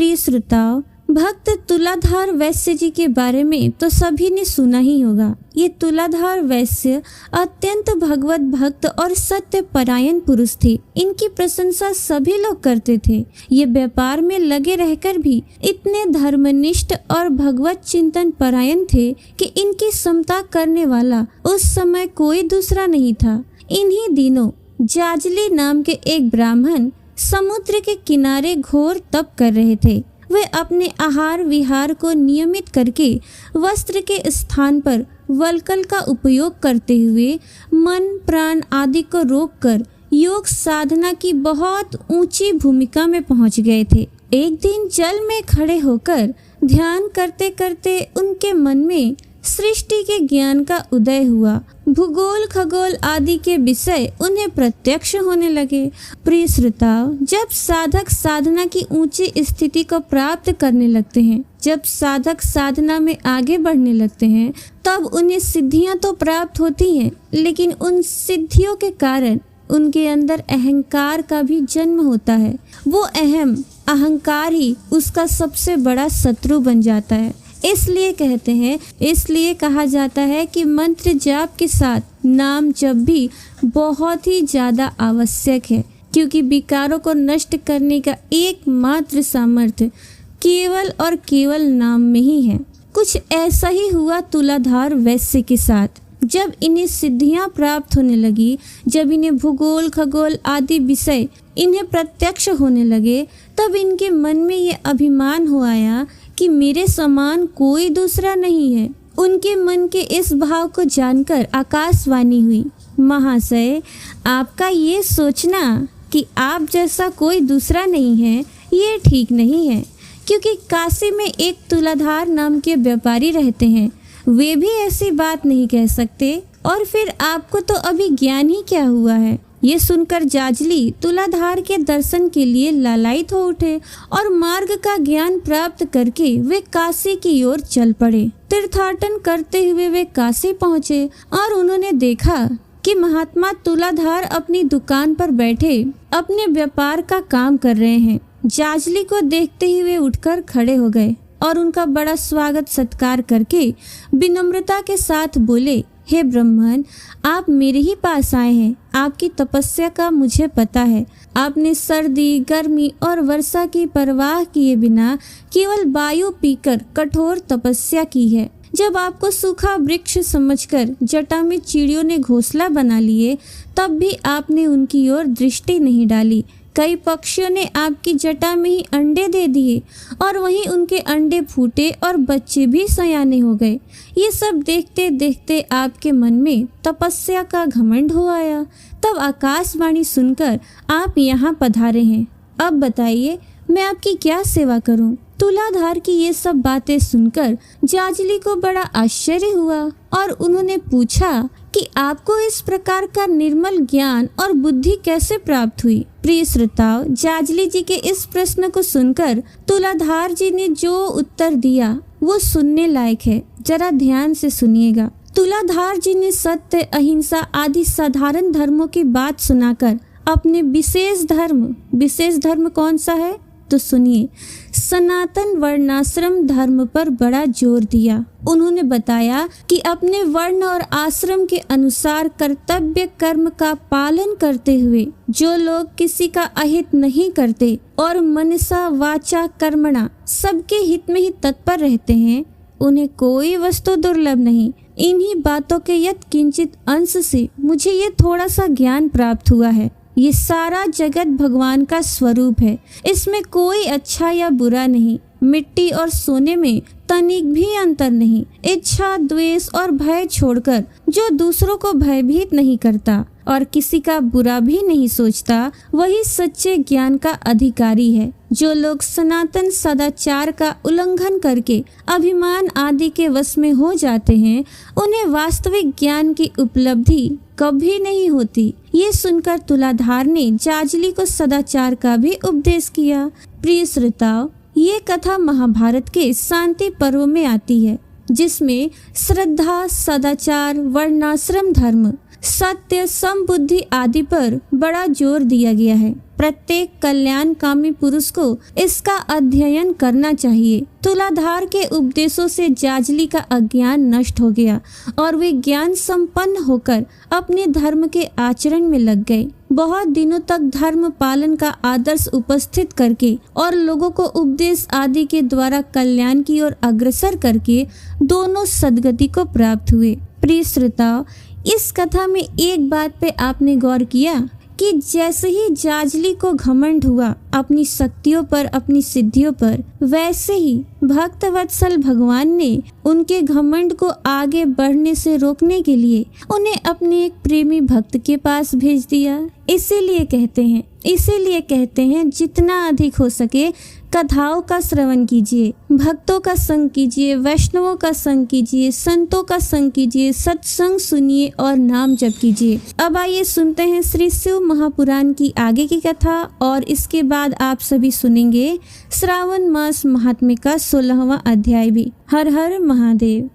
प्रिय श्रोताओ, भक्त तुलाधार वैश्य जी के बारे में तो सभी ने सुना ही होगा। ये तुलाधार वैश्य अत्यंत भगवत भक्त और सत्य परायण पुरुष थे। इनकी प्रशंसा सभी लोग करते थे। ये व्यापार में लगे रहकर भी इतने धर्मनिष्ठ और भगवत चिंतन परायण थे कि इनकी समता करने वाला उस समय कोई दूसरा नहीं था। इन्हीं दिनों जाजली नाम के एक ब्राह्मण समुद्र के किनारे घोर तप कर रहे थे। वे अपने आहार विहार को नियमित करके वस्त्र के स्थान पर वल्कल का उपयोग करते हुए मन प्राण आदि को रोककर योग साधना की बहुत ऊंची भूमिका में पहुंच गए थे। एक दिन जल में खड़े होकर ध्यान करते करते उनके मन में सृष्टि के ज्ञान का उदय हुआ। भूगोल खगोल आदि के विषय उन्हें प्रत्यक्ष होने लगे। प्रिय श्रोताओ, जब साधक साधना की ऊंची स्थिति को प्राप्त करने लगते हैं, जब साधक साधना में आगे बढ़ने लगते हैं, तब उन्हें सिद्धियां तो प्राप्त होती हैं, लेकिन उन सिद्धियों के कारण उनके अंदर अहंकार का भी जन्म होता है। वो अहंकार ही उसका सबसे बड़ा शत्रु बन जाता है। इसलिए कहा जाता है कि मंत्र जाप के साथ नाम जप भी बहुत ही ज्यादा आवश्यक है, क्योंकि विकारों को नष्ट करने का एकमात्र सामर्थ्य केवल और केवल नाम में ही है। कुछ ऐसा ही हुआ तुलाधार वैश्य के साथ। जब इन्हें सिद्धियां प्राप्त होने लगी, जब इन्हें भूगोल खगोल आदि विषय इन्हें प्रत्यक्ष होने लगे, तब इनके मन में ये अभिमान हो आया कि मेरे समान कोई दूसरा नहीं है। उनके मन के इस भाव को जानकर आकाशवाणी हुई, महाशय, आपका ये सोचना कि आप जैसा कोई दूसरा नहीं है, ये ठीक नहीं है, क्योंकि काशी में एक तुलाधार नाम के व्यापारी रहते हैं। वे भी ऐसी बात नहीं कह सकते, और फिर आपको तो अभी ज्ञान ही क्या हुआ है। ये सुनकर जाजली तुलाधार के दर्शन के लिए लालायित हो उठे और मार्ग का ज्ञान प्राप्त करके वे काशी की ओर चल पड़े। तीर्थाटन करते हुए वे काशी पहुँचे और उन्होंने देखा कि महात्मा तुलाधार अपनी दुकान पर बैठे अपने व्यापार का काम कर रहे हैं। जाजली को देखते ही वे उठकर खड़े हो गए और उनका बड़ा स्वागत सत्कार करके विनम्रता के साथ बोले, हे ब्राह्मण, आप मेरे ही पास आए हैं। आपकी तपस्या का मुझे पता है। आपने सर्दी गर्मी और वर्षा की परवाह किए बिना केवल वायु पीकर कठोर तपस्या की है। जब आपको सूखा वृक्ष समझकर जटा में चिड़ियों ने घोंसला बना लिए, तब भी आपने उनकी ओर दृष्टि नहीं डाली। कई पक्षियों ने आपकी जटा में ही अंडे दे दिए और वहीं उनके अंडे फूटे और बच्चे भी सयाने हो गए। ये सब देखते देखते आपके मन में तपस्या का घमंड हो आया। तब आकाशवाणी सुनकर आप यहाँ पधारे हैं। अब बताइए, मैं आपकी क्या सेवा करूं? तुलाधार की ये सब बातें सुनकर जाजली को बड़ा आश्चर्य हुआ और उन्होंने पूछा कि आपको इस प्रकार का निर्मल ज्ञान और बुद्धि कैसे प्राप्त हुई? प्रिय श्रोताओ, जाजली जी के इस प्रश्न को सुनकर तुलाधार जी ने जो उत्तर दिया वो सुनने लायक है। जरा ध्यान से सुनिएगा। तुलाधार जी ने सत्य, अहिंसा आदि साधारण धर्मों की बात सुनाकर अपने विशेष धर्म कौन सा है तो सुनिए, सनातन वर्णाश्रम धर्म पर बड़ा जोर दिया। उन्होंने बताया कि अपने वर्ण और आश्रम के अनुसार कर्तव्य कर्म का पालन करते हुए जो लोग किसी का अहित नहीं करते और मनसा वाचा कर्मणा सबके हित में ही तत्पर रहते हैं, उन्हें कोई वस्तु दुर्लभ नहीं। इन्हीं बातों के यत् किंचित अंश से मुझे ये थोड़ा सा ज्ञान प्राप्त हुआ है। ये सारा जगत भगवान का स्वरूप है। इसमें कोई अच्छा या बुरा नहीं। मिट्टी और सोने में तनिक भी अंतर नहीं। इच्छा, द्वेष और भय छोड़कर जो दूसरों को भयभीत नहीं करता और किसी का बुरा भी नहीं सोचता, वही सच्चे ज्ञान का अधिकारी है। जो लोग सनातन सदाचार का उल्लंघन करके अभिमान आदि के वश में हो जाते हैं, उन्हें वास्तविक ज्ञान की उपलब्धि कभी नहीं होती। ये सुनकर तुलाधार ने जाजली को सदाचार का भी उपदेश किया। प्रिय श्रोताओ, ये कथा महाभारत के शांति पर्व में आती है, जिसमें श्रद्धा, सदाचार, वर्णाश्रम धर्म, सत्य, समबुद्धि आदि पर बड़ा जोर दिया गया है। प्रत्येक कल्याणकामी पुरुष को इसका अध्ययन करना चाहिए। तुलाधार के उपदेशों से जाजली का अज्ञान नष्ट हो गया और वे ज्ञान संपन्न होकर अपने धर्म के आचरण में लग गए। बहुत दिनों तक धर्म पालन का आदर्श उपस्थित करके और लोगों को उपदेश आदि के द्वारा कल्याण की ओर अग्रसर करके दोनों सद्गति को प्राप्त हुए। प्रिय श्रोताओ, इस कथा में एक बात पे आपने गौर किया कि जैसे ही जाजली को घमंड हुआ अपनी शक्तियों पर, अपनी सिद्धियों पर, वैसे ही भक्त वत्सल भगवान ने उनके घमंड को आगे बढ़ने से रोकने के लिए उन्हें अपने एक प्रेमी भक्त के पास भेज दिया। इसीलिए कहते हैं जितना अधिक हो सके कथाओं का श्रवण कीजिए, भक्तों का संग कीजिए, वैष्णवों का संग कीजिए, संतों का संग कीजिए, सत्संग सुनिए और नाम जप कीजिए। अब आइए सुनते हैं श्री शिव महापुराण की आगे की कथा और इसके बाद आप सभी सुनेंगे श्रावण मास महात्म्य का 16वां अध्याय भी। हर हर महादेव।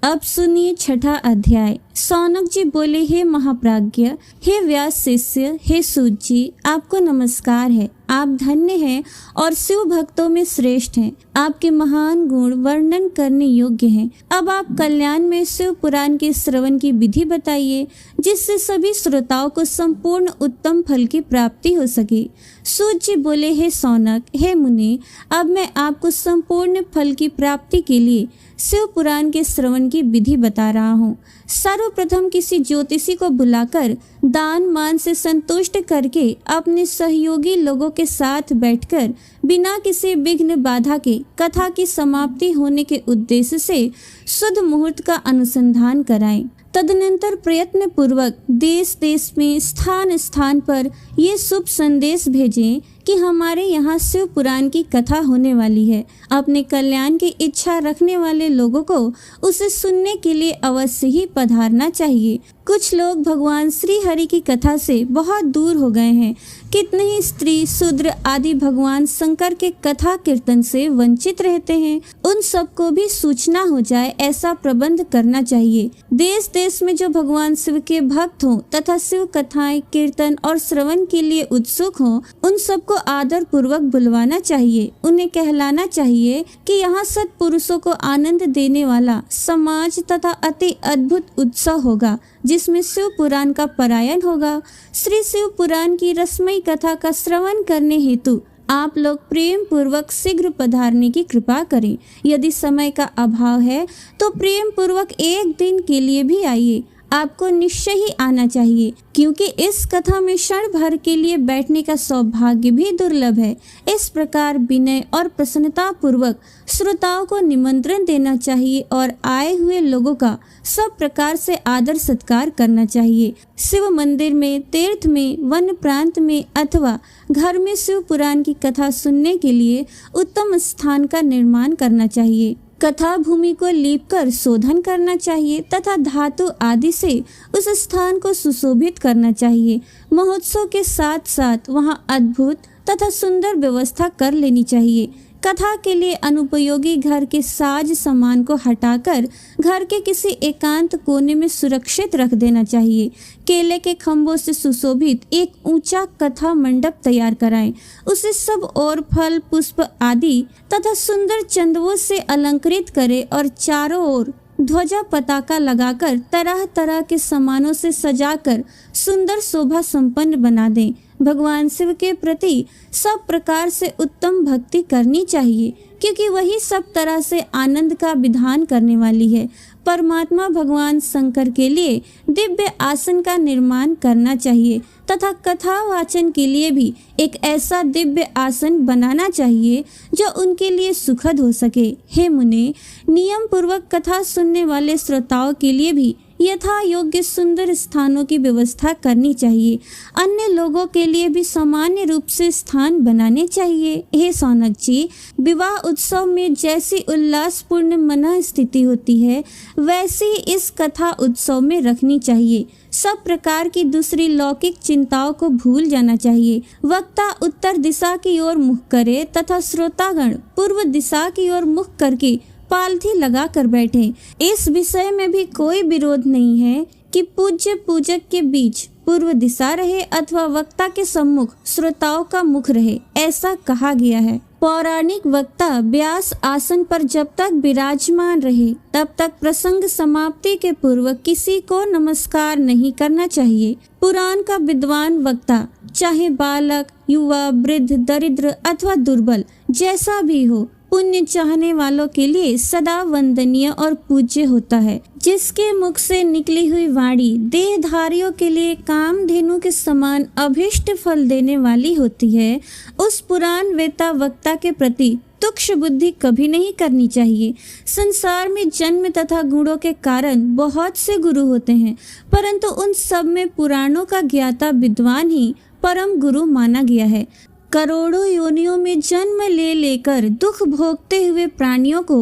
अब सुनिए छठा अध्याय। सौनक जी बोले, हे महाप्राज्ञ, हे व्यास शिष्य, हे सूत जी, आपको नमस्कार है। आप धन्य हैं और शिव भक्तों में श्रेष्ठ हैं। आपके महान गुण वर्णन करने योग्य हैं। अब आप कल्याण में शिव पुराण के श्रवण की विधि बताइए, जिससे सभी श्रोताओं को संपूर्ण उत्तम फल की प्राप्ति हो सके। सूत जी बोले, हे सौनक, हे मुनि, अब मैं आपको संपूर्ण फल की प्राप्ति के लिए शिव पुराण के श्रवण की विधि बता रहा हूँ। सर्वप्रथम किसी ज्योतिषी को बुलाकर दान मान से संतुष्ट करके अपने सहयोगी लोगों के साथ बैठकर बिना किसी विघ्न बाधा के कथा की समाप्ति होने के उद्देश्य से शुद्ध मुहूर्त का अनुसंधान कराएं। तदनंतर प्रयत्न पूर्वक देश देश में स्थान स्थान पर ये शुभ संदेश भेजें कि हमारे यहाँ शिव पुराण की कथा होने वाली है। अपने कल्याण की इच्छा रखने वाले लोगों को उसे सुनने के लिए अवश्य ही पधारना चाहिए। कुछ लोग भगवान श्री हरि की कथा से बहुत दूर हो गए हैं। कितने ही स्त्री, शूद्र आदि भगवान शंकर के कथा कीर्तन से वंचित रहते हैं। उन सबको भी सूचना हो जाए, ऐसा प्रबंध करना चाहिए। देश देश में जो भगवान शिव के भक्त हों तथा शिव कथाएं, कीर्तन और श्रवण के लिए उत्सुक हों, उन सबको आदर पूर्वक बुलवाना चाहिए। उन्हें कहलाना चाहिए कि यहाँ सत्पुरुषों को आनंद देने वाला समाज तथा अति अद्भुत उत्सव होगा, जिसमें शिव पुराण का पारायण होगा। श्री शिव पुराण की रसमयी कथा का श्रवण करने हेतु आप लोग प्रेम पूर्वक शीघ्र पधारने की कृपा करें। यदि समय का अभाव है तो प्रेम पूर्वक एक दिन के लिए भी आइए। आपको निश्चय ही आना चाहिए, क्योंकि इस कथा में क्षण भर के लिए बैठने का सौभाग्य भी दुर्लभ है। इस प्रकार विनय और प्रसन्नता पूर्वक श्रोताओं को निमंत्रण देना चाहिए और आए हुए लोगों का सब प्रकार से आदर सत्कार करना चाहिए। शिव मंदिर में, तीर्थ में, वन प्रांत में अथवा घर में शिव पुराण की कथा सुनने के लिए उत्तम स्थान का निर्माण करना चाहिए। कथा भूमि को लीपकर शोधन करना चाहिए तथा धातु आदि से उस स्थान को सुशोभित करना चाहिए। महोत्सव के साथ साथ वहां अद्भुत तथा सुंदर व्यवस्था कर लेनी चाहिए। कथा के लिए अनुपयोगी घर के साज सामान को हटाकर घर के किसी एकांत कोने में सुरक्षित रख देना चाहिए। केले के खंभों से सुशोभित एक ऊंचा कथा मंडप तैयार कराएं। उसे सब और फल, पुष्प आदि तथा सुंदर चंदवों से अलंकृत करें और चारों ओर ध्वजा पताका लगाकर तरह तरह के सामानों से सजाकर सुंदर शोभा संपन्न बना दें। भगवान शिव के प्रति सब प्रकार से उत्तम भक्ति करनी चाहिए, क्योंकि वही सब तरह से आनंद का विधान करने वाली है। परमात्मा भगवान शंकर के लिए दिव्य आसन का निर्माण करना चाहिए तथा कथा वाचन के लिए भी एक ऐसा दिव्य आसन बनाना चाहिए जो उनके लिए सुखद हो सके। हे मुने, नियम पूर्वक कथा सुनने वाले श्रोताओं के लिए भी यथा योग्य सुंदर स्थानों की व्यवस्था करनी चाहिए। अन्य लोगों के लिए भी सामान्य रूप से स्थान बनाने चाहिए। हे सौनक जी, विवाह उत्सव में जैसी उल्लासपूर्ण मन स्थिति होती है, वैसी ही इस कथा उत्सव में रखनी चाहिए। सब प्रकार की दूसरी लौकिक चिंताओं को भूल जाना चाहिए। वक्ता उत्तर दिशा की ओर मुख करे तथा श्रोतागण पूर्व दिशा की ओर मुख करके पालथी लगा कर बैठे। इस विषय में भी कोई विरोध नहीं है, कि पूज्य पूजक के बीच पूर्व दिशा रहे अथवा वक्ता के सम्मुख श्रोताओं का मुख रहे, ऐसा कहा गया है। पौराणिक वक्ता व्यास आसन पर जब तक विराजमान रहे तब तक प्रसंग समाप्ति के पूर्व किसी को नमस्कार नहीं करना चाहिए। पुराण का विद्वान वक्ता चाहे बालक, युवा, वृद्ध, दरिद्र अथवा दुर्बल जैसा भी हो, पुण्य चाहने वालों के लिए सदा वंदनीय और पूज्य होता है। जिसके मुख से निकली हुई वाणी देहधारियों के लिए कामधेनु के समान अभिष्ट फल देने वाली होती है, उस पुराण वेता वक्ता के प्रति तुक्ष बुद्धि कभी नहीं करनी चाहिए। संसार में जन्म तथा गुणों के कारण बहुत से गुरु होते हैं, परंतु उन सब में पुराणों का ज्ञाता विद्वान ही परम गुरु माना गया है। करोड़ों योनियों में जन्म ले लेकर दुख भोगते हुए प्राणियों को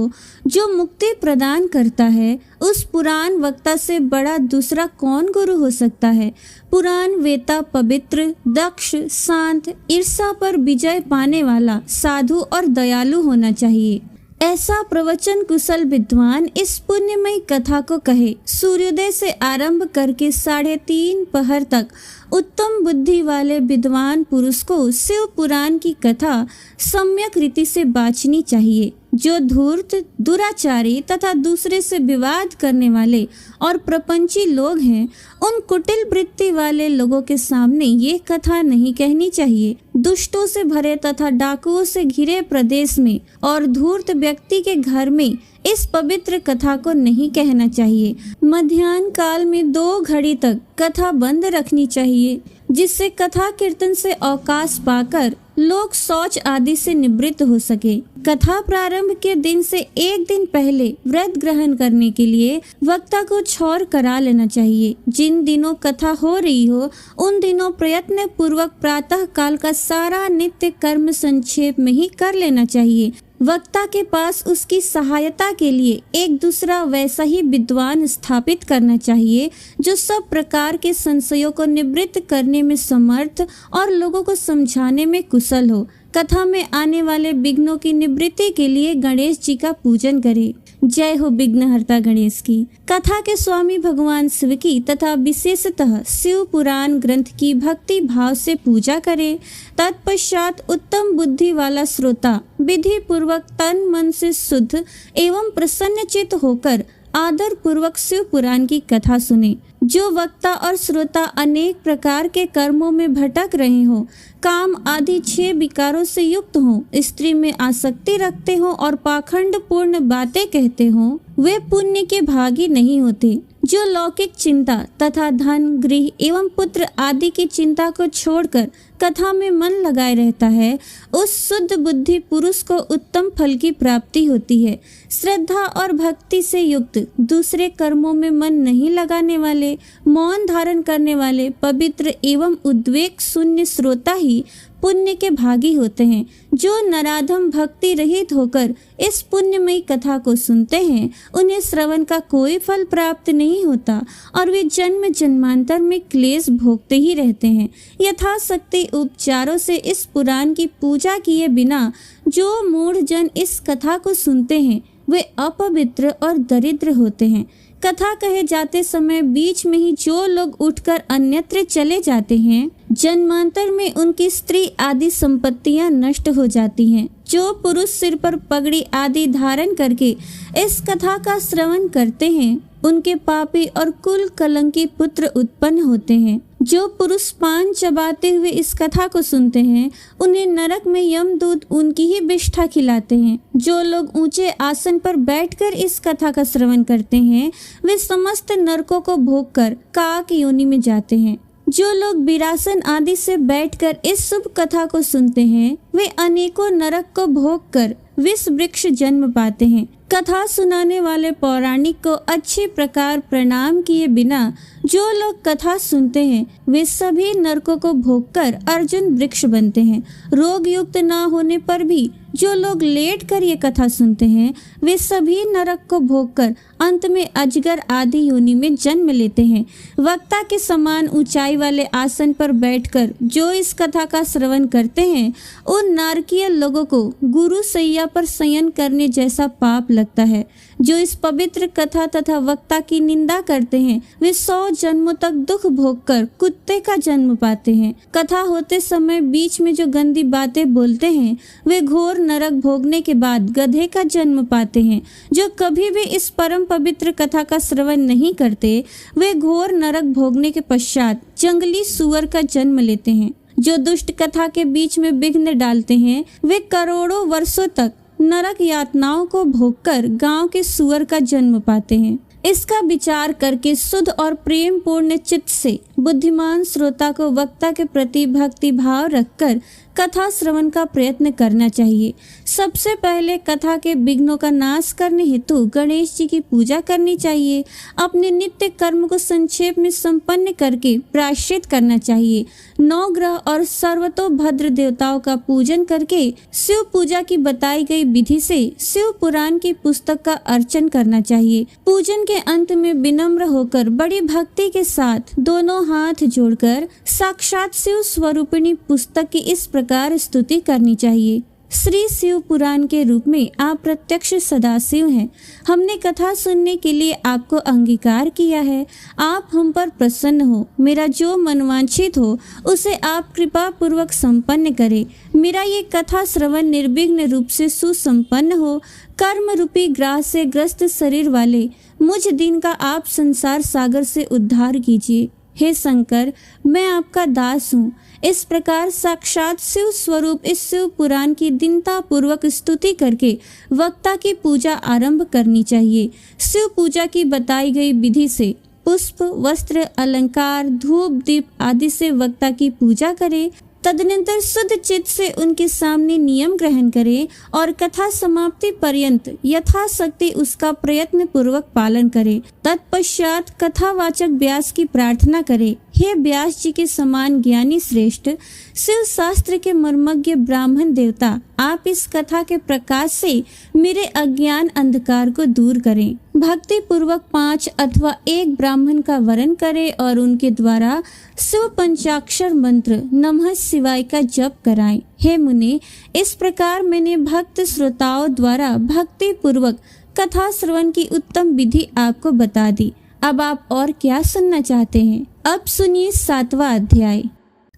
जो मुक्ति प्रदान करता है, उस पुराण वक्ता से बड़ा दूसरा कौन गुरु हो सकता है। पुराण वेता पवित्र, दक्ष, शांत, ईर्ष्या पर विजय पाने वाला, साधु और दयालु होना चाहिए। ऐसा प्रवचन कुशल विद्वान इस पुण्यमयी कथा को कहे। सूर्योदय से आरंभ करके 3:30 पहर तक उत्तम बुद्धि वाले विद्वान पुरुष को शिव पुराण की कथा सम्यक रीति से बाँचनी चाहिए। जो धूर्त, दुराचारी तथा दूसरे से विवाद करने वाले और प्रपंची लोग हैं, उन कुटिल वृत्ति वाले लोगों के सामने ये कथा नहीं कहनी चाहिए। दुष्टों से भरे तथा डाकुओं से घिरे प्रदेश में और धूर्त व्यक्ति के घर में इस पवित्र कथा को नहीं कहना चाहिए। मध्याह्न काल में 2 घड़ी तक कथा बंद रखनी चाहिए, जिससे कथा कीर्तन से अवकाश पाकर लोग शौच आदि से निवृत्त हो सके। कथा प्रारंभ के दिन से 1 दिन पहले व्रत ग्रहण करने के लिए वक्ता को छौर करा लेना चाहिए। जिन दिनों कथा हो रही हो, उन दिनों प्रयत्न पूर्वक प्रातः काल का सारा नित्य कर्म संक्षेप में ही कर लेना चाहिए। वक्ता के पास उसकी सहायता के लिए एक दूसरा वैसा ही विद्वान स्थापित करना चाहिए, जो सब प्रकार के संशयों को निवृत्त करने में समर्थ और लोगों को समझाने में कुशल हो। कथा में आने वाले विघ्नों की निवृत्ति के लिए गणेश जी का पूजन करे। जय हो विघ्नहर्ता गणेश की। कथा के स्वामी भगवान शिव की तथा विशेषतः शिव पुराण ग्रंथ की भक्ति भाव से पूजा करे। तत्पश्चात उत्तम बुद्धि वाला श्रोता विधि पूर्वक तन मन से शुद्ध एवं प्रसन्नचित होकर आदर पूर्वक शिव पुराण की कथा सुने। जो वक्ता और श्रोता अनेक प्रकार के कर्मों में भटक रहे हो, काम आदि 6 विकारों से युक्त हो, स्त्री में आसक्ति रखते हो और पाखंड पूर्ण बातें कहते हो, वे पुण्य के भागी नहीं होते। जो लौकिक चिंता तथा धन, गृह एवं पुत्र आदि की चिंता को छोड़कर कथा में मन लगाए रहता है, उस शुद्ध बुद्धि पुरुष को उत्तम फल की प्राप्ति होती है। श्रद्धा और भक्ति से युक्त, दूसरे कर्मों में मन नहीं लगाने वाले, मौन धारण करने वाले, पवित्र एवं उद्वेग शून्य श्रोता ही पुण्य के भागी होते हैं। जो नराधम भक्ति रहित होकर इस पुण्यमयी कथा को सुनते हैं, उन्हें श्रवण का कोई फल प्राप्त नहीं होता और वे जन्म जन्मांतर में क्लेश भोगते ही रहते हैं। यथाशक्ति उपचारों से इस पुराण की पूजा किए बिना जो मूढ़ जन इस कथा को सुनते हैं, वे अपवित्र और दरिद्र होते हैं। कथा कहे जाते समय बीच में ही जो लोग उठकर अन्यत्र चले जाते हैं, जन्मांतर में उनकी स्त्री आदि संपत्तियां नष्ट हो जाती हैं। जो पुरुष सिर पर पगड़ी आदि धारण करके इस कथा का श्रवण करते हैं, उनके पापी और कुल कलंकी पुत्र उत्पन्न होते हैं। जो पुरुष पान चबाते हुए इस कथा को सुनते हैं, उन्हें नरक में यमदूत उनकी ही विष्ठा खिलाते हैं। जो लोग ऊंचे आसन पर बैठकर इस कथा का श्रवण करते हैं, वे समस्त नरकों को भोगकर काक योनि में जाते हैं। जो लोग विरासन आदि से बैठकर इस शुभ कथा को सुनते हैं, वे अनेकों नरक को भोगकर विष वृक्ष जन्म पाते हैं। कथा सुनाने वाले पौराणिक को अच्छे प्रकार प्रणाम किए बिना जो लोग कथा सुनते हैं, वे सभी नरकों को भोगकर अर्जुन वृक्ष बनते हैं। रोग युक्त न होने पर भी जो लोग लेट कर ये कथा सुनते हैं, वे सभी नरक को भोगकर अंत में अजगर आदि योनि में जन्म लेते हैं। वक्ता के समान ऊंचाई वाले आसन पर बैठकर जो इस कथा का श्रवण करते हैं, उन नारकीय लोगों को गुरु सैया शैया पर शयन करने जैसा पाप लगता है। जो इस पवित्र कथा तथा वक्ता की निंदा करते हैं वे 100 जन्मों तक दुख भोगकर कुत्ते का जन्म पाते हैं। कथा होते समय बीच में जो गंदी बातें बोलते हैं वे घोर नरक भोगने के बाद गधे का जन्म पाते हैं। जो कभी भी इस परम पवित्र कथा का श्रवण नहीं करते वे घोर नरक भोगने के पश्चात जंगली सुअर का जन्म लेते हैं। जो दुष्ट कथा के बीच में विघ्न डालते हैं वे करोड़ों वर्षों तक नरक यातनाओं को भोगकर गांव के सुअर का जन्म पाते हैं। इसका विचार करके शुद्ध और प्रेम पूर्ण चित्त से बुद्धिमान श्रोता को वक्ता के प्रति भक्ति भाव रखकर कथा श्रवण का प्रयत्न करना चाहिए। सबसे पहले कथा के विघ्नों का नाश करने हेतु गणेश जी की पूजा करनी चाहिए। अपने नित्य कर्म को संक्षेप में संपन्न करके प्रायश्चित करना चाहिए। 9 ग्रह और सर्वतोभद्र देवताओं का पूजन करके शिव पूजा की बताई गई विधि से शिव पुराण की पुस्तक का अर्चन करना चाहिए। पूजन के अंत में विनम्र होकर बड़ी भक्ति के साथ दोनों हाथ जोड़कर साक्षात शिव स्वरूपिणी पुस्तक की इस प्रकार स्तुति करनी चाहिए। श्री शिव पुराण के रूप में आप प्रत्यक्ष सदाशिव हैं। हमने कथा सुनने के लिए आपको अंगीकार किया है। आप हम पर प्रसन्न हो। मेरा जो मनवांछित हो उसे आप कृपा पूर्वक संपन्न करें। मेरा ये कथा श्रवण निर्विघ्न रूप से सुसंपन्न हो। कर्म रूपी ग्राह से ग्रस्त शरीर वाले मुझ दिन का आप संसार सागर से उद्धार कीजिए। हे शंकर, मैं आपका दास हूँ। इस प्रकार साक्षात शिव स्वरूप इस शिव पुराण की दीनता पूर्वक स्तुति करके वक्ता की पूजा आरंभ करनी चाहिए। शिव पूजा की बताई गई विधि से पुष्प, वस्त्र, अलंकार, धूप, दीप आदि से वक्ता की पूजा करें। तदनंतर शुद्ध चित्त से उनके सामने नियम ग्रहण करें और कथा समाप्ति पर्यंत यथाशक्ति उसका प्रयत्न पूर्वक पालन करें। तत्पश्चात कथावाचक व्यास की प्रार्थना करें। हे व्यास जी के समान ज्ञानी श्रेष्ठ, शिव शास्त्र के मर्मज्ञ ब्राह्मण देवता, आप इस कथा के प्रकाश से मेरे अज्ञान अंधकार को दूर करें। भक्ति पूर्वक 5 अथवा 1 ब्राह्मण का वरण करें और उनके द्वारा शिव पंचाक्षर मंत्र नमः शिवाय का जप कराएं। हे मुने, इस प्रकार मैंने भक्त श्रोताओं द्वारा भक्ति पूर्वक कथा श्रवण की उत्तम विधि आपको बता दी। अब आप और क्या सुनना चाहते हैं? अब सुनिए 7वां अध्याय।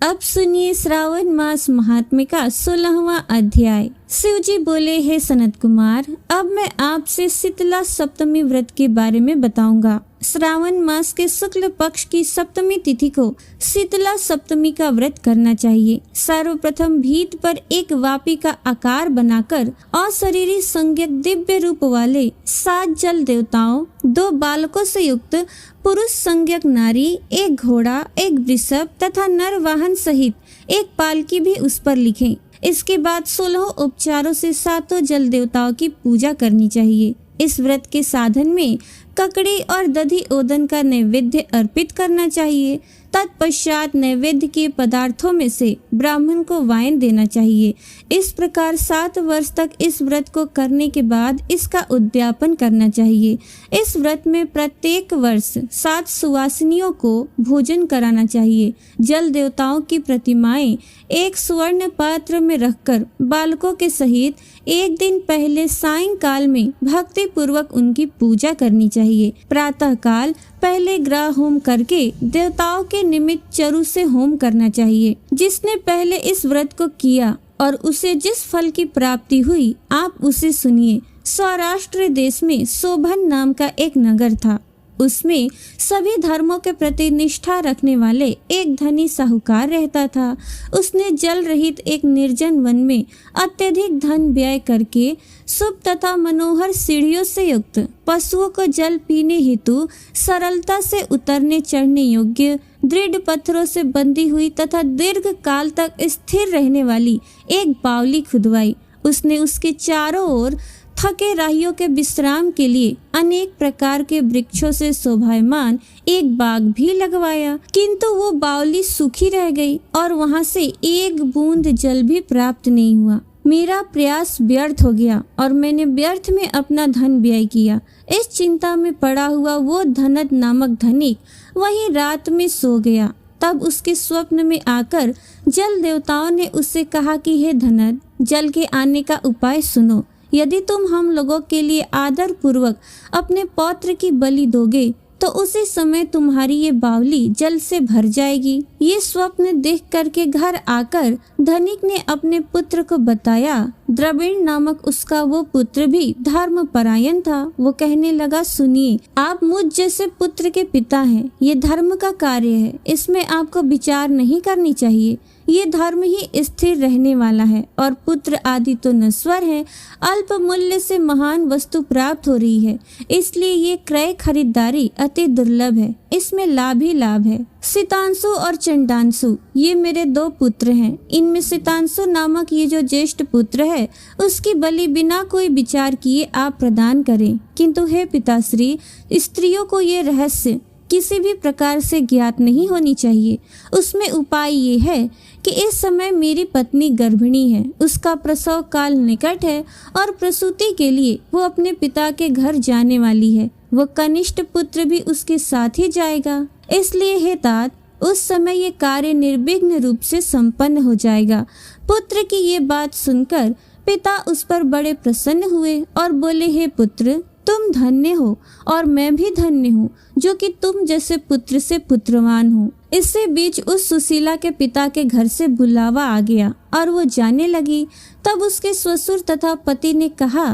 अब सुनिए श्रावण मास महात्म्य का 16वां अध्याय। शिव जी बोले, हे सनत कुमार, अब मैं आपसे शीतला सप्तमी व्रत के बारे में बताऊंगा। श्रावण मास के शुक्ल पक्ष की सप्तमी तिथि को शीतला सप्तमी का व्रत करना चाहिए। सर्वप्रथम भीत पर एक वापी का आकार बनाकर अशरीरी संज्ञक दिव्य रूप वाले 7 जल देवताओं, 2 बालकों से युक्त पुरुष संज्ञक नारी, 1 घोड़ा, 1 वृषभ तथा नर वाहन सहित 1 पालकी भी उस पर लिखें। इसके बाद 16 उपचारों से 7 जल देवताओं की पूजा करनी चाहिए। इस व्रत के साधन में ककड़ी और दधी ओदन का नैवेद्य अर्पित करना चाहिए। तत्पश्चात नैवेद्य के पदार्थों में से ब्राह्मण को वाइन देना चाहिए। इस प्रकार 7 वर्ष तक इस व्रत को करने के बाद इसका उद्यापन करना चाहिए। इस व्रत में प्रत्येक वर्ष 7 सुवासिनियों को भोजन कराना चाहिए। जल देवताओं की प्रतिमाएं एक स्वर्ण पात्र में रखकर बालकों के सहित एक दिन पहले सायंकाल में भक्ति पूर्वक उनकी पूजा करनी चाहिए। प्रातः काल पहले ग्रह होम करके देवताओं के निमित्त चरु से होम करना चाहिए। जिसने पहले इस व्रत को किया और उसे जिस फल की प्राप्ति हुई आप उसे सुनिए। सौराष्ट्र देश में शोभन नाम का एक नगर था। उसमें सभी धर्मों के प्रति निष्ठा रखने वाले एक धनी साहूकार रहता था। उसने जल रहित एक निर्जन वन में अत्यधिक धन व्यय करके शुभ तथा मनोहर सीढ़ियों से युक्त पशुओं को जल पीने हेतु सरलता से उतरने चढ़ने योग्य दृढ़ पत्थरों से बंधी हुई तथा दीर्घ काल तक स्थिर रहने वाली एक बावली खुदवाई। उसने उसके चारों ओर थके राहियों के विश्राम के लिए अनेक प्रकार के वृक्षों से शोभायमान एक बाग भी लगवाया, किंतु वो बावली सूखी रह गई और वहां से एक बूंद जल भी प्राप्त नहीं हुआ। मेरा प्रयास व्यर्थ हो गया और मैंने व्यर्थ में अपना धन व्यय किया। इस चिंता में पड़ा हुआ वो धनद नामक धनिक वहीं रात में सो गया। तब उसके स्वप्न में आकर जल देवताओं ने उससे कहा कि हे धनद, जल के आने का उपाय सुनो। यदि तुम हम लोगों के लिए आदर पूर्वक अपने पौत्र की बलि दोगे तो उसी समय तुम्हारी ये बावली जल से भर जाएगी। ये स्वप्न देख करके घर आकर धनिक ने अपने पुत्र को बताया। द्रविड़ नामक उसका वो पुत्र भी धर्म परायण था। वो कहने लगा, सुनिए, आप मुझ जैसे पुत्र के पिता हैं। ये धर्म का कार्य है, इसमें आपको विचार नहीं करनी चाहिए। ये धर्म ही स्थिर रहने वाला है और पुत्र आदि तो नश्वर है। अल्प मूल्य से महान वस्तु प्राप्त हो रही है, इसलिए ये क्रय खरीदारी अति दुर्लभ है। इसमें लाभ ही लाभ है। सितांशु और चंडांशु ये मेरे दो पुत्र हैं। इनमें सितांशु नामक ये जो ज्येष्ठ पुत्र है उसकी बलि बिना कोई विचार किए आप प्रदान करें। किंतु हे पिताश्री, स्त्रियों को ये रहस्य किसी भी प्रकार से ज्ञात नहीं होनी चाहिए। उसमें उपाय ये है कि इस समय मेरी पत्नी गर्भिणी है, उसका प्रसव काल निकट है और प्रसूति के लिए वो अपने पिता के घर जाने वाली है। वो कनिष्ठ पुत्र भी उसके साथ ही जाएगा। इसलिए हे तात, उस समय ये कार्य निर्विघ्न रूप से संपन्न हो जाएगा। पुत्र की ये बात सुनकर पिता उस पर बड़े प्रसन्न हुए और बोले, हे पुत्र, तुम धन्य हो और मैं भी धन्य हूँ जो कि तुम जैसे पुत्र से पुत्रवान हो। इससे बीच उस सुशीला के पिता के घर से बुलावा आ गया और वो जाने लगी। तब उसके ससुर तथा पति ने कहा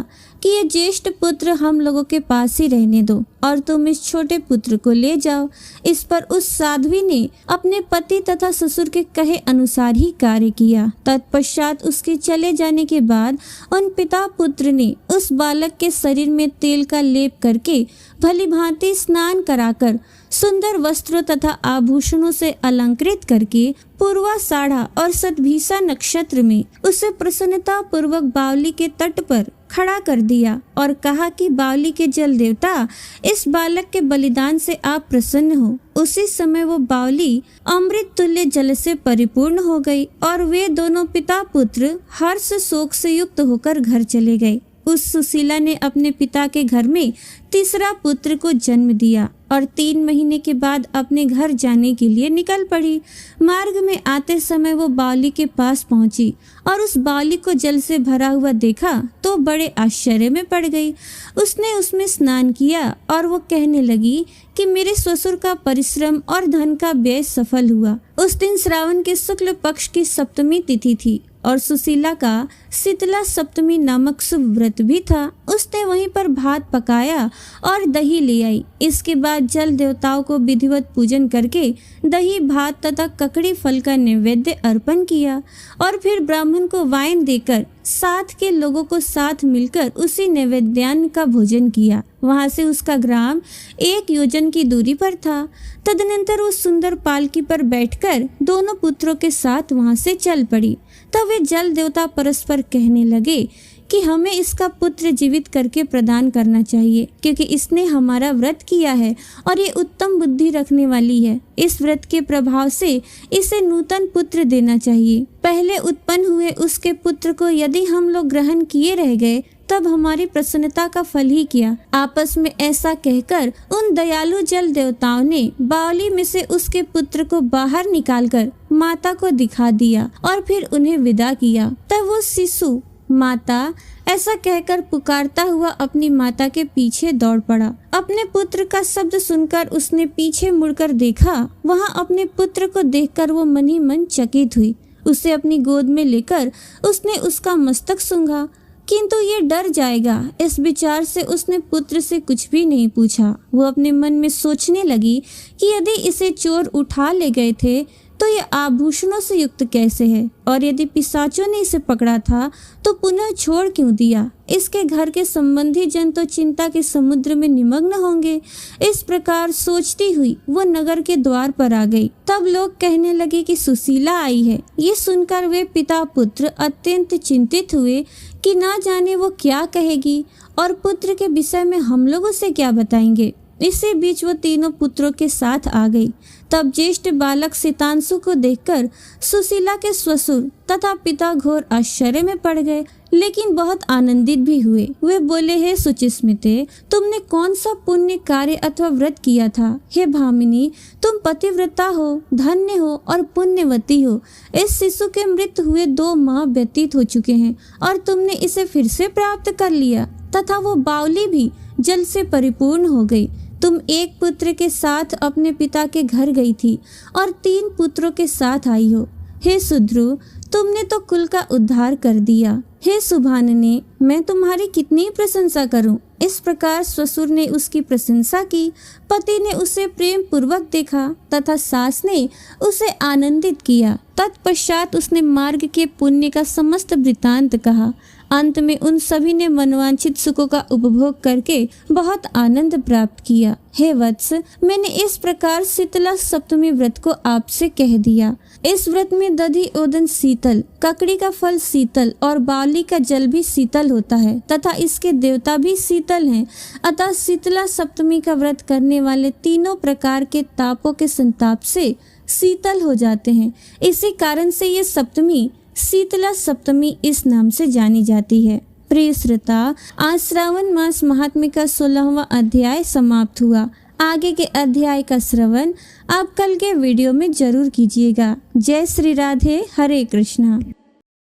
कि ये ज्येष्ठ पुत्र हम लोगों के पास ही रहने दो और तुम इस छोटे पुत्र को ले जाओ। इस पर उस साध्वी ने अपने पति तथा ससुर के कहे अनुसार ही कार्य किया। तत्पश्चात उसके चले जाने के बाद उन पिता पुत्र ने उस बालक के शरीर में तेल का लेप करके भली भांति स्नान कराकर सुंदर वस्त्रों तथा आभूषणों से अलंकृत करके पूर्वाषाढ़ा और सतभिषा नक्षत्र में उसे प्रसन्नता पूर्वक बावली के तट पर खड़ा कर दिया और कहा कि बावली के जल देवता, इस बालक के बलिदान से आप प्रसन्न हो। उसी समय वो बावली अमृत तुल्य जल से परिपूर्ण हो गई और वे दोनों पिता पुत्र हर्ष शोक से युक्त होकर घर चले गए। उस सुशीला ने अपने पिता के घर में तीसरा पुत्र को जन्म दिया और 3 महीने के बाद अपने घर जाने के लिए निकल पड़ी। मार्ग में आते समय वो बावली के पास पहुंची और उस बावली को जल से भरा हुआ देखा तो बड़े आश्चर्य में पड़ गई। उसने उसमें स्नान किया और वो कहने लगी कि मेरे ससुर का परिश्रम और धन का व्यय सफल हुआ। उस दिन श्रावण के शुक्ल पक्ष की सप्तमी तिथि थी और सुशीला का शीतला सप्तमी नामक शुभ व्रत भी था। उसने वहीं पर भात पकाया और दही ले आई। इसके बाद जल देवताओं को विधिवत पूजन करके दही भात तथा ककड़ी फल का नैवेद्य अर्पण किया और फिर ब्राह्मण को वाइन देकर साथ के लोगों को साथ मिलकर उसी नैवेद्यान्न का भोजन किया। वहां से उसका ग्राम 1 योजन की दूरी पर था। तदनंतर उस सुंदर पालकी पर बैठकर दोनों पुत्रों के साथ वहां से चल पड़ी। तब वे जल देवता परस्पर कहने लगे कि हमें इसका पुत्र जीवित करके प्रदान करना चाहिए, क्योंकि इसने हमारा व्रत किया है और ये उत्तम बुद्धि रखने वाली है। इस व्रत के प्रभाव से इसे नूतन पुत्र देना चाहिए। पहले उत्पन्न हुए उसके पुत्र को यदि हम लोग ग्रहण किए रह गए तब हमारी प्रसन्नता का फल ही क्या। आपस में ऐसा कहकर उन दयालु जल देवताओं ने बावली में से उसके पुत्र को बाहर निकालकर माता को दिखा दिया और फिर उन्हें विदा किया। तब वो शिशु माता ऐसा कहकर पुकारता हुआ अपनी माता के पीछे दौड़ पड़ा। अपने पुत्र का शब्द सुनकर उसने पीछे मुड़कर देखा। वहां अपने पुत्र को देखकर वो मन ही मन चकित हुई। उसे अपनी गोद में लेकर उसने उसका मस्तक सूंघा, किंतु ये डर जाएगा इस विचार से उसने पुत्र से कुछ भी नहीं पूछा। वो अपने मन में सोचने लगी कि यदि इसे चोर उठा ले गए थे तो ये आभूषणों से युक्त कैसे है, और यदि पिशाचों ने इसे पकड़ा था तो पुनः छोड़ क्यों दिया। इसके घर के संबंधी जन तो चिंता के समुद्र में निमग्न होंगे। इस प्रकार सोचती हुई वो नगर के द्वार पर आ गई। तब लोग कहने लगे कि सुशीला आई है। ये सुनकर वे पिता पुत्र अत्यंत चिंतित हुए कि ना जाने वो क्या कहेगी और पुत्र के विषय में हम लोग उसे क्या बताएंगे। इसी बीच वो तीनों पुत्रों के साथ आ गई। तब ज्येष्ठ बालक सितांशु को देखकर सुशीला के ससुर तथा पिता घोर आश्चर्य में पड़ गए। लेकिन बहुत आनंदित भी हुए। वे बोले, हे सुचिस्मिते, तुमने कौन सा पुण्य कार्य अथवा व्रत किया था? हे भामिनी, तुम पतिव्रता हो, धन्य हो और पुण्यवती हो। इस शिशु के मृत हुए 2 माह व्यतीत हो चुके हैं और तुमने इसे फिर से प्राप्त कर लिया, तथा वो बावली भी जल से परिपूर्ण हो गई। तुम एक पुत्र के साथ अपने पिता के घर गई थी और 3 पुत्रों के साथ आई हो। हे सुध्रु, तुमने तो कुल का उद्धार कर दिया। हे सुभानने, मैं तुम्हारी कितनी प्रशंसा करूं। इस प्रकार ससुर ने उसकी प्रशंसा की। पति ने उसे प्रेम पूर्वक देखा तथा सास ने उसे आनंदित किया। तत्पश्चात उसने मार्ग के पुण्य का समस्त वृतांत कहा। अंत में उन सभी ने मनवांछित सुखों का उपभोग करके बहुत आनंद प्राप्त किया। हे वत्स, मैंने इस प्रकार शीतला सप्तमी व्रत को आपसे कह दिया। इस व्रत में दधि ओदन शीतल, ककड़ी का फल शीतल और बावली का जल भी शीतल होता है तथा इसके देवता भी शीतल हैं। अतः शीतला सप्तमी का व्रत करने वाले तीनों प्रकार के तापों के संताप से शीतल हो जाते हैं। इसी कारण से ये सप्तमी शीतला सप्तमी इस नाम से जानी जाती है। प्रिय श्रोता, आज श्रावण मास महात्म्य का 16वां अध्याय समाप्त हुआ। आगे के अध्याय का श्रवण आप कल के वीडियो में जरूर कीजिएगा। जय श्री राधे, हरे कृष्णा।